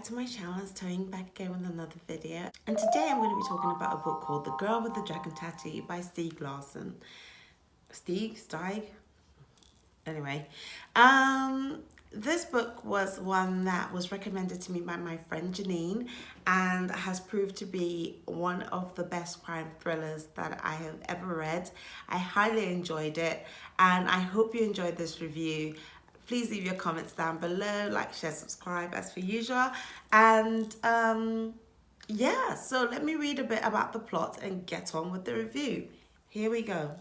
back to my channel. It's Towing back again with another video. And today I'm going to be talking about a book called The Girl with the Dragon Tattoo by Stieg Larsson. Stieg? Anyway, this book was one that was recommended to me by my friend Janine and has proved to be one of the best crime thrillers that I have ever read. I highly enjoyed it and I hope you enjoyed this review. Please leave your comments down below, like, share, subscribe as per usual. And yeah, so let me read a bit about the plot and get on with the review. Here we go.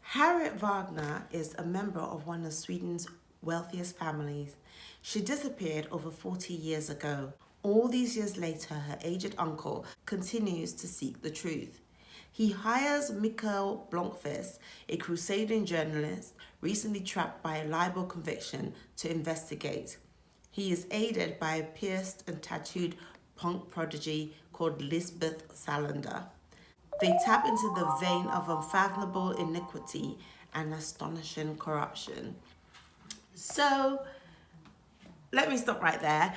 Harriet Wagner is a member of one of Sweden's wealthiest families. She disappeared over 40 years ago. All these years later, her aged uncle continues to seek the truth. He hires Mikael Blomkvist, a crusading journalist recently trapped by a libel conviction, to investigate. He is aided by a pierced and tattooed punk prodigy called Lisbeth Salander. They tap into the vein of unfathomable iniquity and astonishing corruption. So, let me stop right there.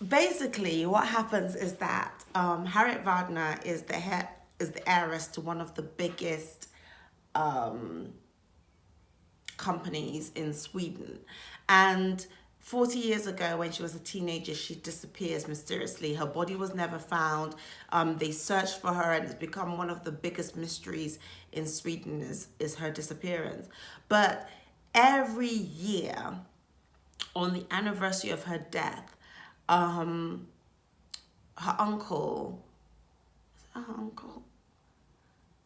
Basically, what happens is that Harriet Wagner is the heiress to one of the biggest companies in Sweden. And 40 years ago, when she was a teenager, she disappears mysteriously. Her body was never found. They searched for her, and it's become one of the biggest mysteries in Sweden is her disappearance. But every year, on the anniversary of her death, her uncle,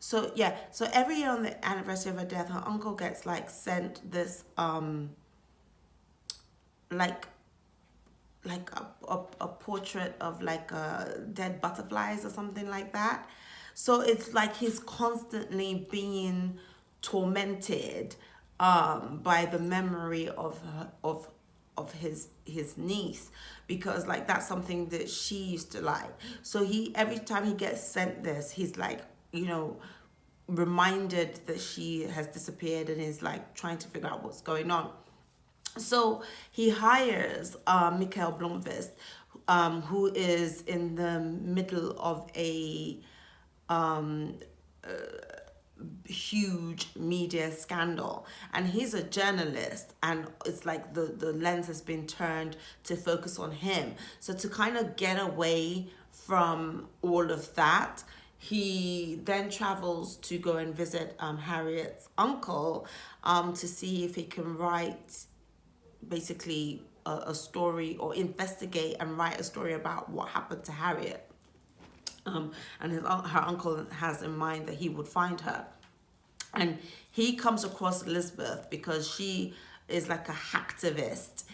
So yeah, so every year on the anniversary of her death, her uncle gets like sent this like a portrait of like dead butterflies or something like that. So it's like he's constantly being tormented by the memory of his niece, because like that's something that she used to like. So every time he gets sent this, he's like, you know, reminded that she has disappeared and is like trying to figure out what's going on. So he hires Mikael Blomkvist, who is in the middle of a huge media scandal, and he's a journalist, and it's like the lens has been turned to focus on him. So to kind of get away from all of that, he then travels to go and visit Harriet's uncle to see if he can write basically a story, or investigate and write a story about what happened to Harriet. And her uncle has in mind that he would find her. And he comes across Elizabeth because she is like a hacktivist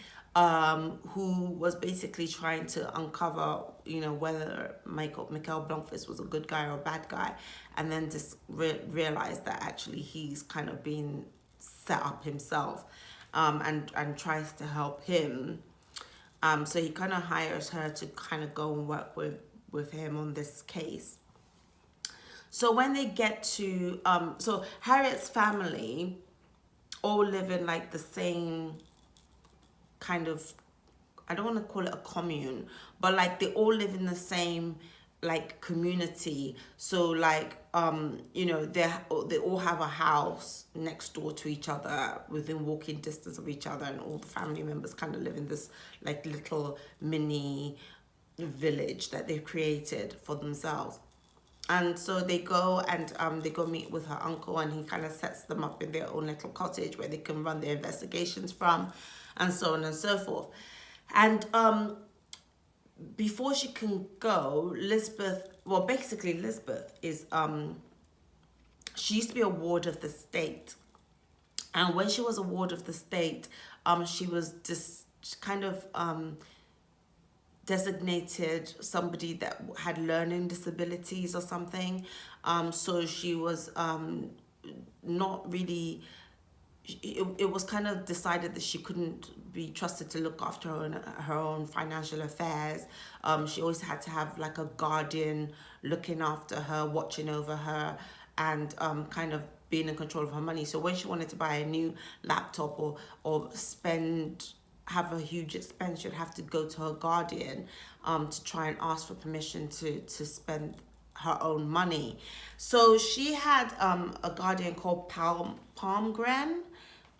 who was basically trying to uncover, you know, whether Mikael Blomkvist was a good guy or a bad guy, and then just realized that actually he's kind of been set up himself, and tries to help him. So he kind of hires her to kind of go and work with him on this case. So when they get to, so Harriet's family all live in like the same kind of, I don't want to call it a commune, but like they all live in the same like community. So like, you know, they all have a house next door to each other, within walking distance of each other, and all the family members kind of live in this like little mini village that they've created for themselves. And so they go and they go meet with her uncle, and he kind of sets them up in their own little cottage where they can run their investigations from, and so on and so forth. And before she can go, Lisbeth is she used to be a ward of the state, and when she was a ward of the state, she was just kind of designated somebody that had learning disabilities or something. So she was not really, it was kind of decided that she couldn't be trusted to look after her own financial affairs. She always had to have like a guardian looking after her, watching over her, and kind of being in control of her money. So when she wanted to buy a new laptop or spend have a huge expense, she'd have to go to her guardian to try and ask for permission to spend her own money. So she had a guardian called Palmgren,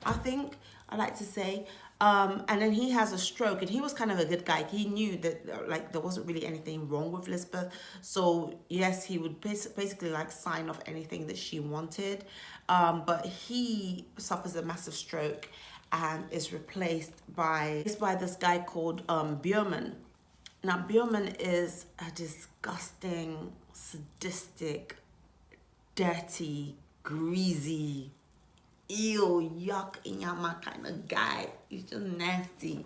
I think I like to say. And then he has a stroke, and he was kind of a good guy. He knew that like there wasn't really anything wrong with Lisbeth. So yes, he would basically like sign off anything that she wanted. But he suffers a massive stroke and is replaced by this guy called Björman. Now Björman is a disgusting, sadistic, dirty, greasy, ew, yuck, inyama kind of guy. He's just nasty.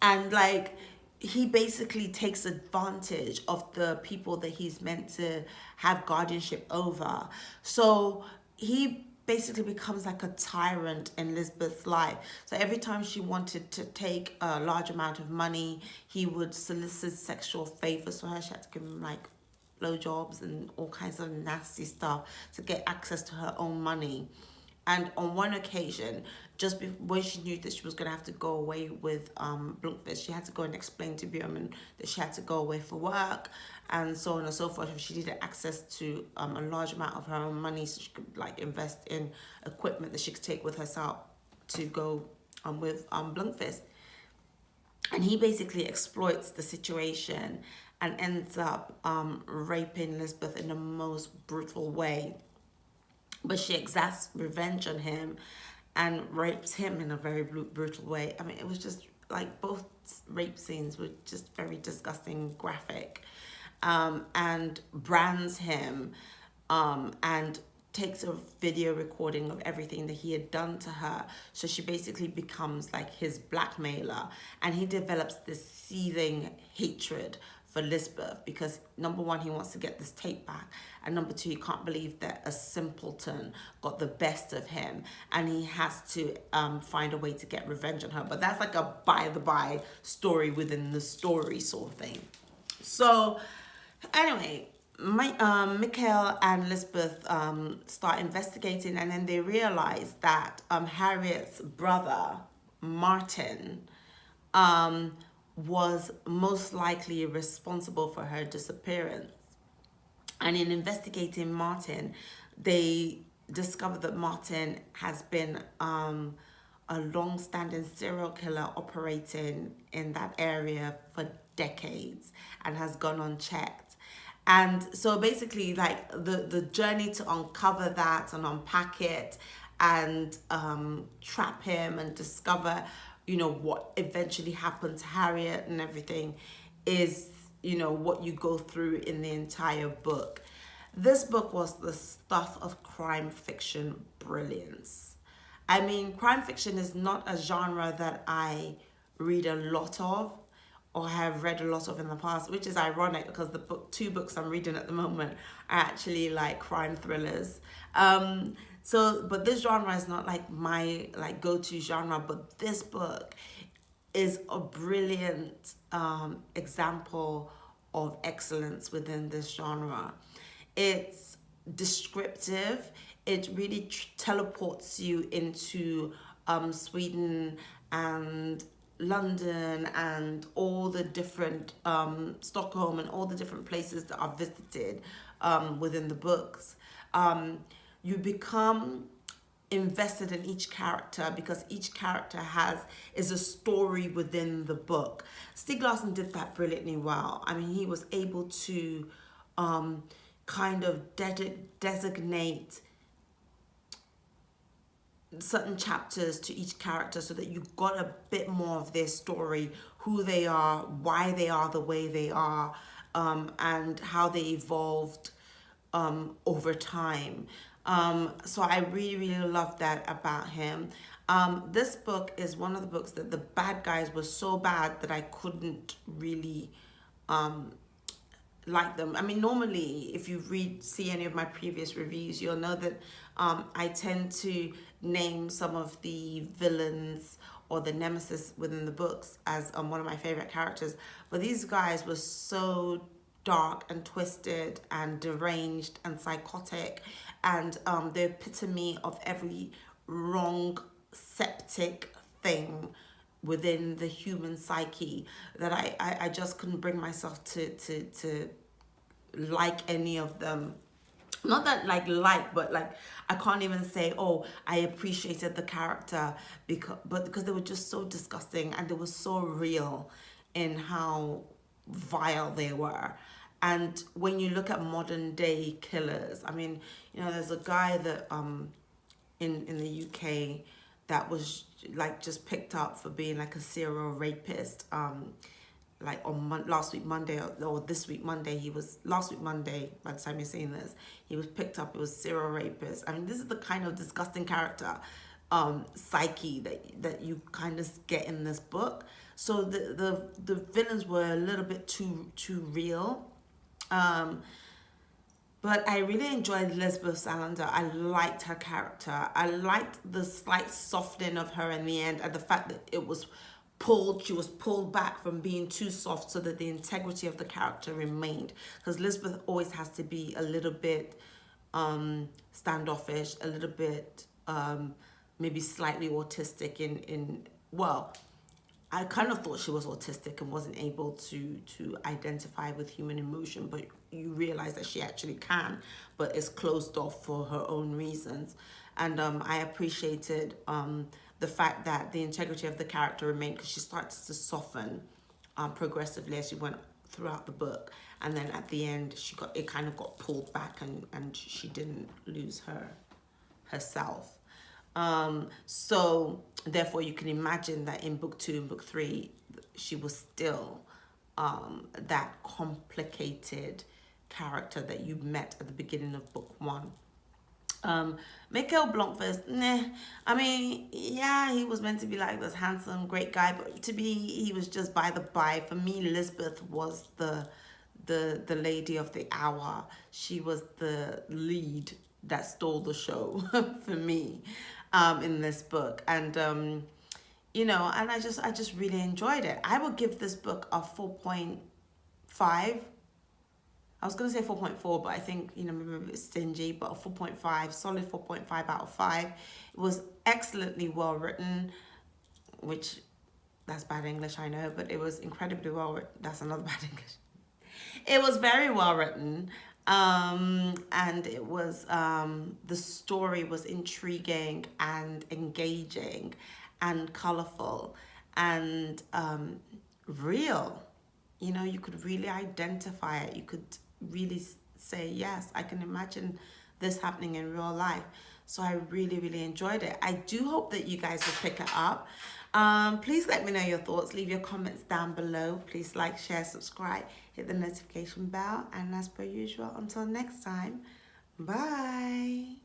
And like, he basically takes advantage of the people that he's meant to have guardianship over. So he basically becomes like a tyrant in Lisbeth's life. So every time she wanted to take a large amount of money, he would solicit sexual favors for her. She had to give him like blowjobs and all kinds of nasty stuff to get access to her own money. And on one occasion, just when she knew that she was going to have to go away with Blomkvist, she had to go and explain to Björman that she had to go away for work and so on and so forth. If she needed access to a large amount of her own money, so she could like invest in equipment that she could take with herself to go with Blomkvist. And he basically exploits the situation and ends up raping Lisbeth in the most brutal way. But she exacts revenge on him and rapes him in a very brutal way. I mean, it was just like both rape scenes were just very disgusting, graphic, and brands him and takes a video recording of everything that he had done to her. So she basically becomes like his blackmailer, and he develops this seething hatred for Lisbeth because number one, he wants to get this tape back, and number two, he can't believe that a simpleton got the best of him, and he has to find a way to get revenge on her. But that's like a by the by story within the story sort of thing. So anyway, Mikael and Lisbeth start investigating, and then they realize that Harriet's brother Martin was most likely responsible for her disappearance. And in investigating Martin, they discovered that Martin has been a long-standing serial killer operating in that area for decades and has gone unchecked. And so basically, like, the journey to uncover that and unpack it and trap him and discover, you know, what eventually happened to Harriet and everything is, you know, what you go through in the entire book. This book was the stuff of crime fiction brilliance. I mean, crime fiction is not a genre that I read a lot of or have read a lot of in the past, which is ironic because the two books I'm reading at the moment are actually like crime thrillers. But this genre is not like my like go-to genre, but this book is a brilliant example of excellence within this genre. It's descriptive. It really teleports you into Sweden and London and all the different Stockholm and all the different places that are visited within the books. You become invested in each character because each character is a story within the book. Stieg Larsson did that brilliantly well. I mean, he was able to kind of designate certain chapters to each character so that you got a bit more of their story, who they are, why they are the way they are, and how they evolved over time. So I really, really love that about him. This book is one of the books that the bad guys were so bad that I couldn't really like them. I mean, normally, if you see any of my previous reviews, you'll know that I tend to name some of the villains or the nemesis within the books as one of my favorite characters. But these guys were so dark and twisted and deranged and psychotic, and the epitome of every wrong septic thing within the human psyche that I just couldn't bring myself to like any of them. Not that but like I can't even say, oh, I appreciated the character because they were just so disgusting, and they were so real in how vile they were. And when you look at modern day killers, I mean, there's a guy that in the UK that was like just picked up for being like a serial rapist. Like on last week Monday, or this week Monday, last week Monday, by the time you're seeing this, he was picked up. It was serial rapist. I mean, this is the kind of disgusting character psyche that you kind of get in this book. So the villains were a little bit too real. But I really enjoyed Lisbeth Salander. I liked her character. I liked the slight softening of her in the end, and the fact that she was pulled back from being too soft so that the integrity of the character remained. Because Lisbeth always has to be a little bit standoffish, a little bit maybe slightly autistic well, I kind of thought she was autistic and wasn't able to identify with human emotion, but you realize that she actually can, but is closed off for her own reasons. And I appreciated the fact that the integrity of the character remained, because she starts to soften progressively as she went throughout the book, and then at the end it kind of got pulled back, and she didn't lose herself. So therefore you can imagine that in book 2 and book 3 she was still that complicated character that you met at the beginning of book 1. Mikael Blomkvist, I mean, yeah, he was meant to be like this handsome, great guy, but he was just by the by. For me, Lisbeth was the lady of the hour. She was the lead that stole the show for me in this book. And and I just really enjoyed it. I would give this book a 4.5. I was going to say 4.4, but I think, maybe it's stingy, but a 4.5, solid 4.5 out of 5. It was excellently well written, which, that's bad English, I know, but it was incredibly well written. That's another bad English. It was very well written, and it was, the story was intriguing and engaging and colorful and real. You could really identify it. You could really say, yes, I can imagine this happening in real life. So I really, really enjoyed it. I do hope that you guys will pick it up. Please let me know your thoughts. Leave your comments down below. Please like, share, subscribe, hit the notification bell. And as per usual, until next time, bye.